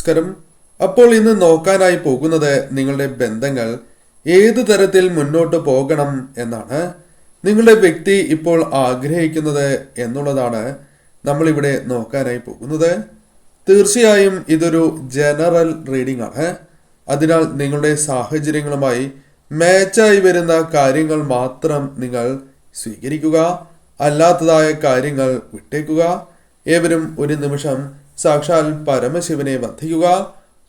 നമസ്കാരം. അപ്പോൾ ഇന്ന് നോക്കാനായി പോകുന്നത് നിങ്ങളുടെ ബന്ധങ്ങൾ ഏത് തരത്തിൽ മുന്നോട്ട് പോകണം എന്നാണ്. നിങ്ങളുടെ വ്യക്തി ഇപ്പോൾ ആഗ്രഹിക്കുന്നത് എന്നുള്ളതാണ് നമ്മളിവിടെ നോക്കാനായി പോകുന്നത്. തീർച്ചയായും ഇതൊരു ജനറൽ റീഡിംഗ് ആണ്. അതിനാൽ നിങ്ങളുടെ സാഹചര്യങ്ങളുമായി മാച്ചായി വരുന്ന കാര്യങ്ങൾ മാത്രം നിങ്ങൾ സ്വീകരിക്കുക, അല്ലാത്തതായ കാര്യങ്ങൾ വിട്ടേക്കുക. ഏവരും ഒരു നിമിഷം സാക്ഷാൽ പരമശിവനെ വന്ദിക്കുക,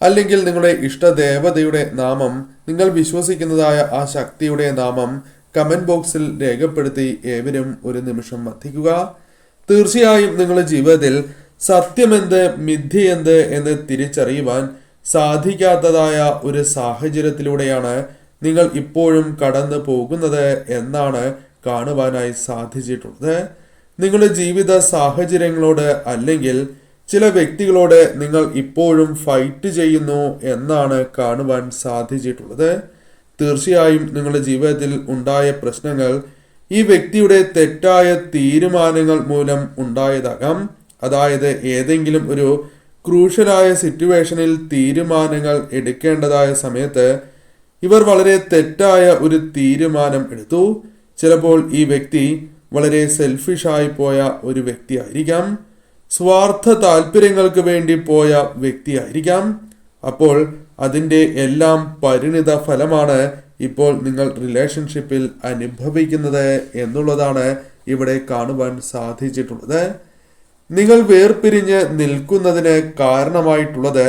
അല്ലെങ്കിൽ നിങ്ങളുടെ ഇഷ്ടദേവതയുടെ നാമം, നിങ്ങൾ വിശ്വസിക്കുന്നതായ ആ ശക്തിയുടെ നാമം കമന്റ് ബോക്സിൽ രേഖപ്പെടുത്തി ഏവരും ഒരു നിമിഷം വന്ദിക്കുക. തീർച്ചയായും നിങ്ങളുടെ ജീവിതത്തിൽ സത്യമെന്ത് മിഥ്യയെന്ത് എന്ന് തിരിച്ചറിയുവാൻ സാധിക്കാത്തതായ ഒരു സാഹചര്യത്തിലൂടെയാണ് നിങ്ങൾ ഇപ്പോഴും കടന്നു പോകുന്നത് എന്നാണ് കാണുവാനായി സാധിച്ചിട്ടുള്ളത്. നിങ്ങളുടെ ജീവിത സാഹചര്യങ്ങളോട് അല്ലെങ്കിൽ ചില വ്യക്തികളോട് നിങ്ങൾ ഇപ്പോഴും ഫൈറ്റ് ചെയ്യുന്നു എന്നാണ് കാണുവാൻ സാധിച്ചിട്ടുള്ളത്. തീർച്ചയായും നിങ്ങളുടെ ജീവിതത്തിൽ ഉണ്ടായ പ്രശ്നങ്ങൾ ഈ വ്യക്തിയുടെ തെറ്റായ തീരുമാനങ്ങൾ മൂലം ഉണ്ടായതാകാം. അതായത് ഏതെങ്കിലും ഒരു ക്രൂഷ്യലായ സിറ്റുവേഷനിൽ തീരുമാനങ്ങൾ എടുക്കേണ്ടതായ സമയത്ത് ഇവർ വളരെ തെറ്റായ ഒരു തീരുമാനം എടുത്തു. ചിലപ്പോൾ ഈ വ്യക്തി വളരെ സെൽഫിഷായി പോയ ഒരു വ്യക്തിയായിരിക്കാം, സ്വാർത്ഥ താല്പര്യങ്ങൾക്ക് വേണ്ടി പോയ വ്യക്തിയായിരിക്കാം. അപ്പോൾ അതിൻ്റെ എല്ലാം പരിണിത ഫലമാണ് ഇപ്പോൾ നിങ്ങൾ റിലേഷൻഷിപ്പിൽ അനുഭവിക്കുന്നത് എന്നുള്ളതാണ് ഇവിടെ കാണുവാൻ സാധിച്ചിട്ടുള്ളത്. നിങ്ങൾ വേർപിരിഞ്ഞ് നിൽക്കുന്നതിന് കാരണമായിട്ടുള്ളത്,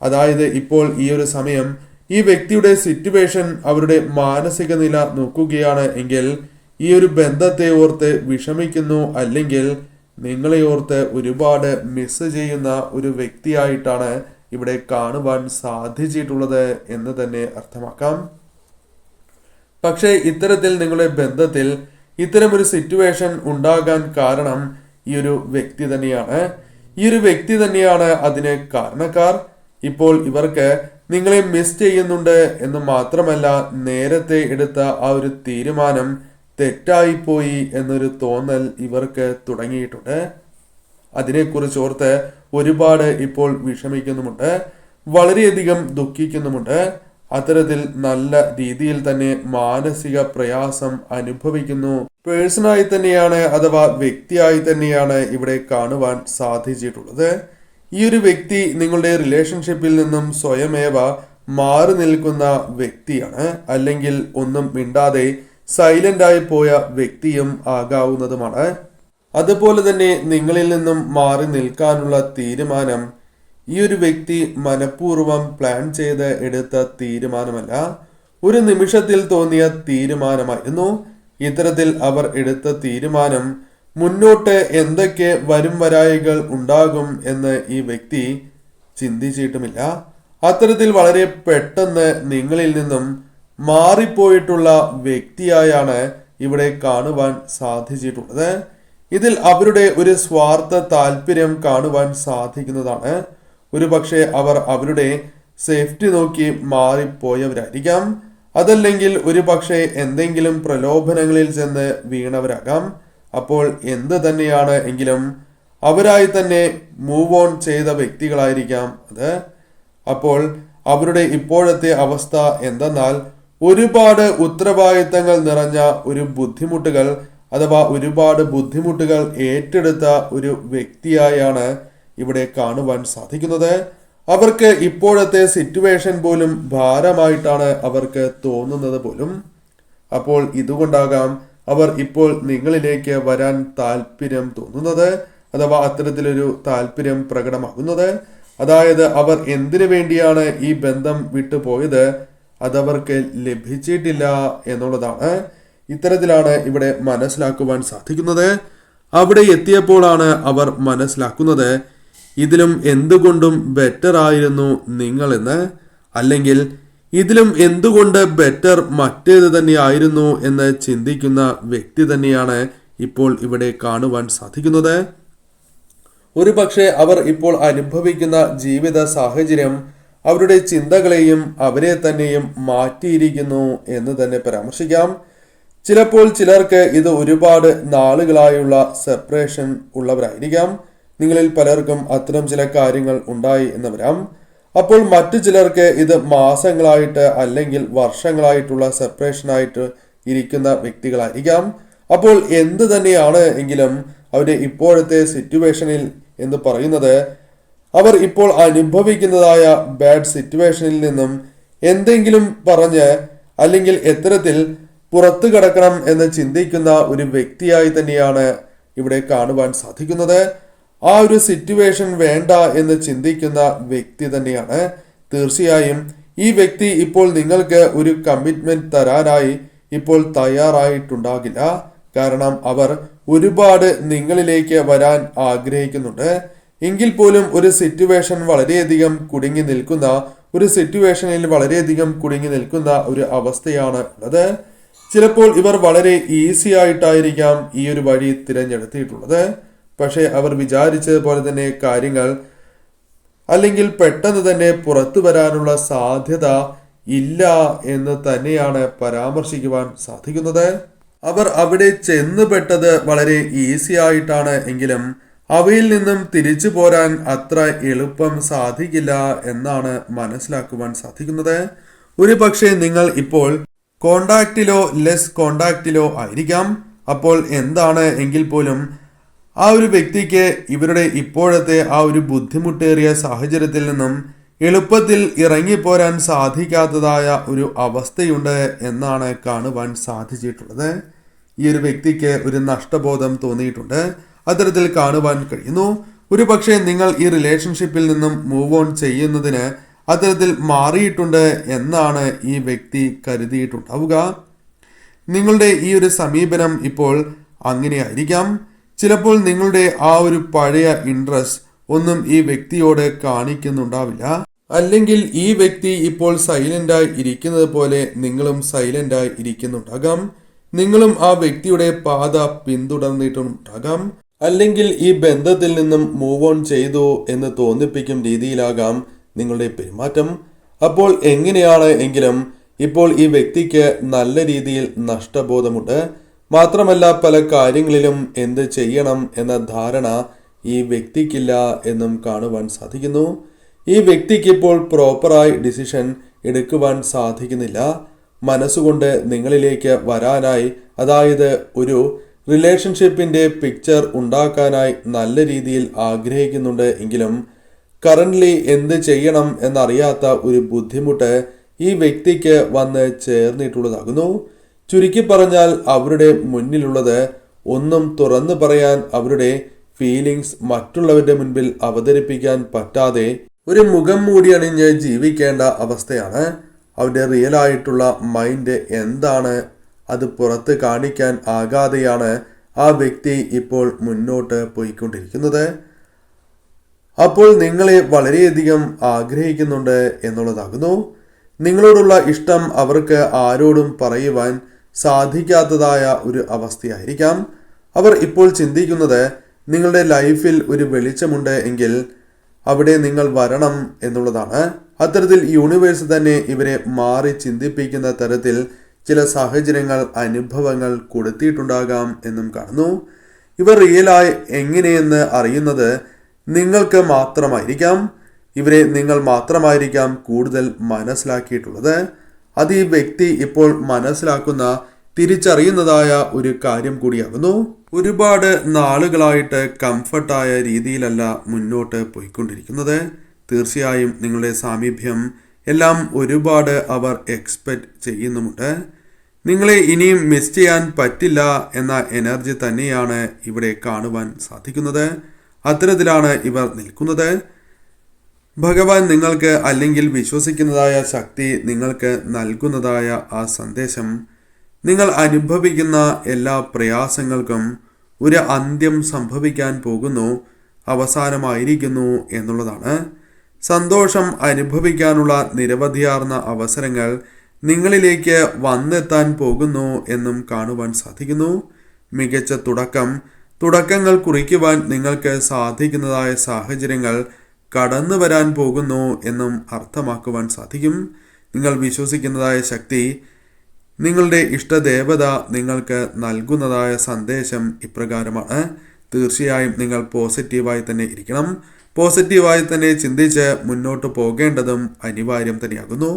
അതായത് ഇപ്പോൾ ഈ ഒരു സമയം ഈ വ്യക്തിയുടെ സിറ്റുവേഷൻ, അവരുടെ മാനസിക നില നോക്കുകയാണ് എങ്കിൽ ഈ ഒരു ബന്ധത്തെ ഓർത്ത് വിഷമിക്കുന്നു, അല്ലെങ്കിൽ നിങ്ങളെ ഓർത്ത് ഒരുപാട് മിസ് ചെയ്യുന്ന ഒരു വ്യക്തിയായിട്ടാണ് ഇവിടെ കാണുവാൻ സാധിച്ചിട്ടുള്ളത് എന്ന് തന്നെ അർത്ഥമാക്കാം. പക്ഷേ ഇത്തരത്തിൽ നിങ്ങളുടെ ബന്ധത്തിൽ ഇത്തരമൊരു സിറ്റുവേഷൻ ഉണ്ടാകാൻ കാരണം ഈ ഒരു വ്യക്തി തന്നെയാണ്. ഈ ഒരു വ്യക്തി തന്നെയാണ് അതിന് കാരണക്കാർ. ഇപ്പോൾ ഇവർക്ക് നിങ്ങളെ മിസ് ചെയ്യുന്നുണ്ട് എന്ന് മാത്രമല്ല, നേരത്തെ എടുത്ത ആ ഒരു തീരുമാനം തെറ്റായിപ്പോയി എന്നൊരു തോന്നൽ ഇവർക്ക് തുടങ്ങിയിട്ടുണ്ട്. അതിനെക്കുറിച്ച് ഓർത്ത് ഒരുപാട് ഇപ്പോൾ വിഷമിക്കുന്നുമുണ്ട്, വളരെയധികം ദുഃഖിക്കുന്നുമുണ്ട്. അത്തരത്തിൽ നല്ല രീതിയിൽ തന്നെ മാനസിക പ്രയാസം അനുഭവിക്കുന്നു. പേഴ്സണായി തന്നെയാണ് അഥവാ വ്യക്തിയായി തന്നെയാണ് ഇവിടെ കാണുവാൻ സാധിച്ചിട്ടുള്ളത്. ഈ ഒരു വ്യക്തി നിങ്ങളുടെ റിലേഷൻഷിപ്പിൽ നിന്നും സ്വയമേവ മാറി നിൽക്കുന്ന വ്യക്തിയാണ്, അല്ലെങ്കിൽ ഒന്നും മിണ്ടാതെ സൈലന്റായി പോയ വ്യക്തിയും ആകാവുന്നതുമാണ്. അതുപോലെ തന്നെ നിങ്ങളിൽ നിന്നും മാറി നിൽക്കാനുള്ള തീരുമാനം ഈ ഒരു വ്യക്തി മനഃപൂർവ്വം പ്ലാൻ ചെയ്ത് എടുത്ത തീരുമാനമല്ല, ഒരു നിമിഷത്തിൽ തോന്നിയ തീരുമാനമായിരുന്നു. ഇത്തരത്തിൽ അവർ എടുത്ത തീരുമാനം മുന്നോട്ട് എന്തൊക്കെ വരും വരായികൾ ഉണ്ടാകും എന്ന് ഈ വ്യക്തി ചിന്തിച്ചിട്ടുമില്ല. അത്തരത്തിൽ വളരെ പെട്ടെന്ന് നിങ്ങളിൽ നിന്നും മാറിപ്പോയിട്ടുള്ള വ്യക്തിയായാണ് ഇവിടെ കാണുവാൻ സാധിച്ചിട്ടുള്ളത്. ഇതിൽ അവരുടെ ഒരു സ്വാർത്ഥ താല്പര്യം കാണുവാൻ സാധിക്കുന്നതാണ്. ഒരു പക്ഷേ അവർ അവരുടെ സേഫ്റ്റി നോക്കി മാറിപ്പോയവരായിരിക്കാം, അതല്ലെങ്കിൽ ഒരു പക്ഷേ എന്തെങ്കിലും പ്രലോഭനങ്ങളിൽ ചെന്ന് വീണവരാകാം. അപ്പോൾ എന്ത് തന്നെയാണ് എങ്കിലും അവരായി തന്നെ മൂവ് ഓൺ ചെയ്ത വ്യക്തികളായിരിക്കാം അത്. അപ്പോൾ അവരുടെ ഇപ്പോഴത്തെ അവസ്ഥ എന്തെന്നാൽ, ഒരുപാട് ഉത്തരവാദിത്തങ്ങൾ നിറഞ്ഞ ഒരു ബുദ്ധിമുട്ടുകൾ അഥവാ ഒരുപാട് ബുദ്ധിമുട്ടുകൾ ഏറ്റെടുത്ത ഒരു വ്യക്തിയായാണ് ഇവിടെ കാണുവാൻ സാധിക്കുന്നത്. അവർക്ക് ഇപ്പോഴത്തെ സിറ്റുവേഷൻ പോലും ഭാരമായിട്ടാണ് അവർക്ക് തോന്നുന്നത് പോലും. അപ്പോൾ ഇതുകൊണ്ടാകാം അവർ ഇപ്പോൾ നിങ്ങളിലേക്ക് വരാൻ താല്പര്യം തോന്നുന്നത്, അഥവാ അത്തരത്തിലൊരു താല്പര്യം പ്രകടമാകുന്നത്. അതായത് അവർ എന്തിനു വേണ്ടിയാണ് ഈ ബന്ധം വിട്ടുപോയത്, അതവർക്ക് ലഭിച്ചിട്ടില്ല എന്നുള്ളതാണ്. ഇത്തരത്തിലാണ് ഇവിടെ മനസ്സിലാക്കുവാൻ സാധിക്കുന്നത്. അവിടെ എത്തിയപ്പോഴാണ് അവർ മനസ്സിലാക്കുന്നത് ഇതിലും എന്തുകൊണ്ടും ബെറ്റർ ആയിരുന്നു നിങ്ങളെന്ന്, അല്ലെങ്കിൽ ഇതിലും എന്തുകൊണ്ട് ബെറ്റർ മറ്റേത് തന്നെയായിരുന്നു എന്ന് ചിന്തിക്കുന്ന വ്യക്തി തന്നെയാണ് ഇപ്പോൾ ഇവിടെ കാണുവാൻ സാധിക്കുന്നത്. ഒരു പക്ഷേ അവർ ഇപ്പോൾ അനുഭവിക്കുന്ന ജീവിത സാഹചര്യം അവരുടെ ചിന്തകളെയും അവരെ തന്നെയും മാറ്റിയിരിക്കുന്നു എന്ന് തന്നെ പരാമർശിക്കാം. ചിലപ്പോൾ ചിലർക്ക് ഇത് ഒരുപാട് നാളുകളായുള്ള സെപ്പറേഷൻ ഉള്ളവരായിരിക്കാം. നിങ്ങളിൽ പലർക്കും അത്തരം ചില കാര്യങ്ങൾ ഉണ്ടായി എന്ന് വരാം. അപ്പോൾ മറ്റു ചിലർക്ക് ഇത് മാസങ്ങളായിട്ട് അല്ലെങ്കിൽ വർഷങ്ങളായിട്ടുള്ള സെപ്പറേഷനായിട്ട് ഇരിക്കുന്ന വ്യക്തികളായിരിക്കാം. അപ്പോൾ എന്ത് തന്നെയാണ് എങ്കിലും അവരുടെ ഇപ്പോഴത്തെ സിറ്റുവേഷനിൽ എന്ന് പറയുന്നത് അവർ ഇപ്പോൾ അനുഭവിക്കുന്നതായ ബാഡ് സിറ്റുവേഷനിൽ നിന്നും എന്തെങ്കിലും പറഞ്ഞ് അല്ലെങ്കിൽ എത്തരത്തിൽ പുറത്തു കടക്കണം എന്ന് ചിന്തിക്കുന്ന ഒരു വ്യക്തിയായി തന്നെയാണ് ഇവിടെ കാണുവാൻ സാധിക്കുന്നത്. ആ ഒരു സിറ്റുവേഷൻ വേണ്ട എന്ന് ചിന്തിക്കുന്ന വ്യക്തി തന്നെയാണ്. തീർച്ചയായും ഈ വ്യക്തി ഇപ്പോൾ നിങ്ങൾക്ക് ഒരു കമ്മിറ്റ്മെന്റ് തരാനായി ഇപ്പോൾ തയ്യാറായിട്ടുണ്ടാകില്ല. കാരണം അവർ ഒരുപാട് നിങ്ങളിലേക്ക് വരാൻ ആഗ്രഹിക്കുന്നുണ്ട്. എങ്കിൽ പോലും ഒരു സിറ്റുവേഷൻ വളരെയധികം കുടുങ്ങി നിൽക്കുന്ന ഒരു അവസ്ഥയാണ് ഉള്ളത്. ചിലപ്പോൾ ഇവർ വളരെ ഈസി ആയിട്ടായിരിക്കാം ഈ ഒരു വഴി തിരഞ്ഞെടുത്തിട്ടുള്ളത്. പക്ഷെ അവർ വിചാരിച്ചതുപോലെ തന്നെ കാര്യങ്ങൾ അല്ലെങ്കിൽ പെട്ടെന്ന് തന്നെ പുറത്തു വരാനുള്ള സാധ്യത ഇല്ല എന്ന് തന്നെയാണ് പരാമർശിക്കുവാൻ സാധിക്കുന്നത്. അവർ അവിടെ ചെന്നുപെട്ടത് വളരെ ഈസി ആയിട്ടാണ് എങ്കിലും അവയിൽ നിന്നും തിരിച്ചു പോരാൻ അത്ര എളുപ്പം സാധിക്കില്ല എന്നാണ് മനസ്സിലാക്കുവാൻ സാധിക്കുന്നത്. ഒരു പക്ഷേ നിങ്ങൾ ഇപ്പോൾ ലെസ് കോണ്ടാക്റ്റിലോ ആയിരിക്കാം. അപ്പോൾ എന്താണ് എങ്കിൽ പോലും ആ ഒരു വ്യക്തിക്ക് ഇവരുടെ ഇപ്പോഴത്തെ ആ ഒരു ബുദ്ധിമുട്ടേറിയ സാഹചര്യത്തിൽ നിന്നും എളുപ്പത്തിൽ ഇറങ്ങിപ്പോരാൻ സാധിക്കാത്തതായ ഒരു അവസ്ഥയുണ്ട് എന്നാണ് കാണുവാൻ സാധിച്ചിട്ടുള്ളത്. ഈ ഒരു വ്യക്തിക്ക് ഒരു നഷ്ടബോധം തോന്നിയിട്ടുണ്ട്. അത്തരത്തിൽ കാണുവാൻ കഴിയുന്നു. ഒരു പക്ഷേ നിങ്ങൾ ഈ റിലേഷൻഷിപ്പിൽ നിന്നും മൂവ് ഓൺ ചെയ്യുന്നതിന് അത്തരത്തിൽ മാറിയിട്ടുണ്ട് എന്നാണ് ഈ വ്യക്തി കരുതിയിട്ടുണ്ടാവുക. നിങ്ങളുടെ ഈ ഒരു സമീപനം ഇപ്പോൾ അങ്ങനെയായിരിക്കാം. ചിലപ്പോൾ നിങ്ങളുടെ ആ ഒരു പഴയ ഇൻട്രസ്റ്റ് ഒന്നും ഈ വ്യക്തിയോട് കാണിക്കുന്നുണ്ടാവില്ല. അല്ലെങ്കിൽ ഈ വ്യക്തി ഇപ്പോൾ സൈലന്റായി ഇരിക്കുന്നത് പോലെ നിങ്ങളും സൈലന്റായി ഇരിക്കുന്നുണ്ടാകാം. നിങ്ങളും ആ വ്യക്തിയുടെ പാത പിന്തുടർന്നിട്ടുണ്ടാകാം. അല്ലെങ്കിൽ ഈ ബന്ധത്തിൽ നിന്നും മൂവ് ഓൺ ചെയ്തു എന്ന് തോന്നിപ്പിക്കും രീതിയിലാകാം നിങ്ങളുടെ പെരുമാറ്റം. അപ്പോൾ എങ്ങനെയാണ് എങ്കിലും ഇപ്പോൾ ഈ വ്യക്തിക്ക് നല്ല രീതിയിൽ നഷ്ടബോധമുണ്ട്. മാത്രമല്ല പല കാര്യങ്ങളിലും എന്ത് ചെയ്യണം എന്ന ധാരണ ഈ വ്യക്തിക്കില്ല എന്നും കാണുവാൻ സാധിക്കുന്നു. ഈ വ്യക്തിക്ക് ഇപ്പോൾ പ്രോപ്പറായി ഡിസിഷൻ എടുക്കുവാൻ സാധിക്കുന്നില്ല. മനസ്സുകൊണ്ട് നിങ്ങളിലേക്ക് വരാനായി, അതായത് ഒരു റിലേഷൻഷിപ്പിന്റെ പിക്ചർ ഉണ്ടാക്കാനായി നല്ല രീതിയിൽ ആഗ്രഹിക്കുന്നുണ്ട് എങ്കിലും കറന്റ്ലി എന്ത് ചെയ്യണം എന്നറിയാത്ത ഒരു ബുദ്ധിമുട്ട് ഈ വ്യക്തിക്ക് വന്ന് ചേർന്നിട്ടുള്ളതാകുന്നു. ചുരുക്കി പറഞ്ഞാൽ അവരുടെ മുന്നിലുള്ളത് ഒന്നും തുറന്നു പറയാൻ, അവരുടെ ഫീലിങ്സ് മറ്റുള്ളവരുടെ മുൻപിൽ അവതരിപ്പിക്കാൻ പറ്റാതെ ഒരു മുഖം മൂടി അണിഞ്ഞ് ജീവിക്കേണ്ട അവസ്ഥയാണ്. അവരുടെ റിയൽ ആയിട്ടുള്ള മൈൻഡ് എന്താണ് അത് പുറത്ത് കാണിക്കാൻ ആകാതെയാണ് ആ വ്യക്തി ഇപ്പോൾ മുന്നോട്ട് പോയിക്കൊണ്ടിരിക്കുന്നത്. അപ്പോൾ നിങ്ങളെ വളരെയധികം ആഗ്രഹിക്കുന്നുണ്ട് എന്നുള്ളതാകുന്നു. നിങ്ങളോടുള്ള ഇഷ്ടം അവർക്ക് ആരോടും പറയുവാൻ സാധിക്കാത്തതായ ഒരു അവസ്ഥയായിരിക്കാം. അവർ ഇപ്പോൾ ചിന്തിക്കുന്നത് നിങ്ങളുടെ ലൈഫിൽ ഒരു വെളിച്ചമുണ്ട് എങ്കിൽ അവിടെ നിങ്ങൾ വരണം എന്നുള്ളതാണ്. അത്തരത്തിൽ യൂണിവേഴ്സ് തന്നെ ഇവരെ മാറി ചിന്തിപ്പിക്കുന്ന തരത്തിൽ ചില സാഹചര്യങ്ങൾ, അനുഭവങ്ങൾ കൊടുത്തിട്ടുണ്ടാകാം എന്നും കാണുന്നു. ഇവർ റിയലായി എങ്ങനെയെന്ന് അറിയുന്നത് നിങ്ങൾക്ക് മാത്രമായിരിക്കാം. ഇവരെ നിങ്ങൾ മാത്രമായിരിക്കാം കൂടുതൽ മനസ്സിലാക്കിയിട്ടുള്ളത്. അത് ഈ വ്യക്തി ഇപ്പോൾ മനസ്സിലാക്കുന്ന, തിരിച്ചറിയുന്നതായ ഒരു കാര്യം കൂടിയാകുന്നു. ഒരുപാട് നാളുകളായിട്ട് കംഫർട്ടായ രീതിയിലല്ല മുന്നോട്ട് പോയിക്കൊണ്ടിരിക്കുന്നത്. തീർച്ചയായും നിങ്ങളുടെ സാമീപ്യം എല്ലാം ഒരുപാട് അവർ എക്സ്പെക്റ്റ് ചെയ്യുന്നുമുണ്ട്. നിങ്ങളെ ഇനിയും മിസ് ചെയ്യാൻ പറ്റില്ല എന്ന എനർജി തന്നെയാണ് ഇവിടെ കാണുവാൻ സാധിക്കുന്നത്. അത്തരത്തിലാണ് ഇവർ നിൽക്കുന്നത്. ഭഗവാൻ നിങ്ങൾക്ക്, അല്ലെങ്കിൽ വിശ്വസിക്കുന്നതായ ശക്തി നിങ്ങൾക്ക് നൽകുന്നതായ ആ സന്ദേശം, നിങ്ങൾ അനുഭവിക്കുന്ന എല്ലാ പ്രയാസങ്ങൾക്കും ഒരു അന്ത്യം സംഭവിക്കാൻ പോകുന്നു, അവസാനമായിരിക്കുന്നു എന്നുള്ളതാണ്. സന്തോഷം അനുഭവിക്കാനുള്ള നിരവധിയാർന്ന അവസരങ്ങൾ നിങ്ങളിലേക്ക് വന്നെത്താൻ പോകുന്നു എന്നും കാണുവാൻ സാധിക്കുന്നു. മികച്ച തുടക്കങ്ങൾ കുറിക്കുവാൻ നിങ്ങൾക്ക് സാധിക്കുന്നതായ സാഹചര്യങ്ങൾ കടന്നു വരാൻ പോകുന്നു എന്നും അർത്ഥമാക്കുവാൻ സാധിക്കും. നിങ്ങൾ വിശ്വസിക്കുന്നതായ ശക്തി, നിങ്ങളുടെ ഇഷ്ടദേവത നിങ്ങൾക്ക് നൽകുന്നതായ സന്ദേശം ഇപ്രകാരമാണ്. തീർച്ചയായും നിങ്ങൾ പോസിറ്റീവായി തന്നെ ഇരിക്കണം. പോസിറ്റീവായി തന്നെ ചിന്തിച്ച് മുന്നോട്ട് പോകേണ്ടതും അനിവാര്യം തന്നെയാകുന്നു.